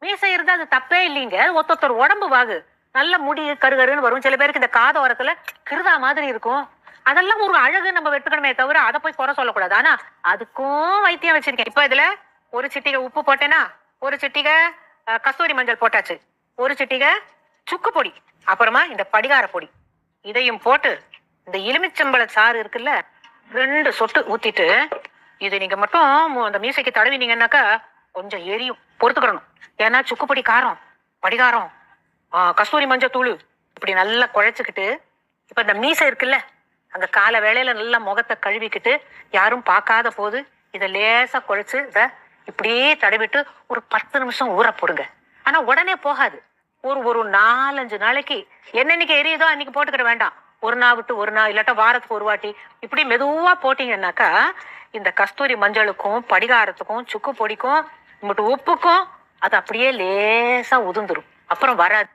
மீசை இருந்தா அது தப்பே இல்லைங்க. ஒருத்தர் உடம்பு வாகு நல்ல முடி கருகருன்னு வரும். சில பேருக்கு இந்த காத ஓரத்துல கிருதா மாதிரி இருக்கும். அதெல்லாம் ஒரு அழகு, நம்ம வெட்டுக்கணுமே தவிர அதை போய் குறை சொல்லக்கூடாது. ஆனா அதுக்கும் வைத்தியம் வச்சிருக்கேன். இப்ப இதுல ஒரு சிட்டிகை உப்பு போட்டேன்னா, ஒரு சிட்டிகை கஸ்தூரி மஞ்சள் போட்டாச்சு, ஒரு சிட்டிகை சுக்கு பொடி, அப்புறமா இந்த படிகார பொடி, இதையும் போட்டு இந்த எலுமிச்சம்பழ சாறு இருக்குல்ல 2 சொட்டு ஊத்திட்டு, இது நீங்க மட்டும் அந்த மீசைக்கு தடவினீங்கன்னாக்கா கொஞ்சம் எரியும், பொறுத்துக்கிடணும். ஏன்னா சுக்குப்பொடி காரம், படிகாரம், கஸ்தூரி மஞ்சள் தூள் இப்படி நல்லா குழைச்சுக்கிட்டு, இப்ப இந்த மீசை இருக்குல்ல அங்க கால வேளையில நல்லா முகத்தை கழுவிக்கிட்டு யாரும் பார்க்காத போது இதை லேசா குழைச்சு இத இப்படியே தடவிட்டு ஒரு 10 நிமிஷம் ஊற போடுங்க. ஆனா உடனே போகாது. ஒரு 4-5 நாளைக்கு என்னன்னைக்கு எரியுதோ அன்னைக்கு போட்டுக்கிட வேண்டாம். ஒரு நாள் விட்டு ஒரு நாள், இல்லாட்டா வாரத்துக்கு ஒரு வாட்டி இப்படி மெதுவா போட்டீங்கன்னாக்கா இந்த கஸ்தூரி மஞ்சளுக்கும் படிகாரத்துக்கும் சுக்கு பொடிக்கும் உப்புக்கும் அது அப்படியே லேசா உதிர்ந்துரும். அப்புறம் வராது.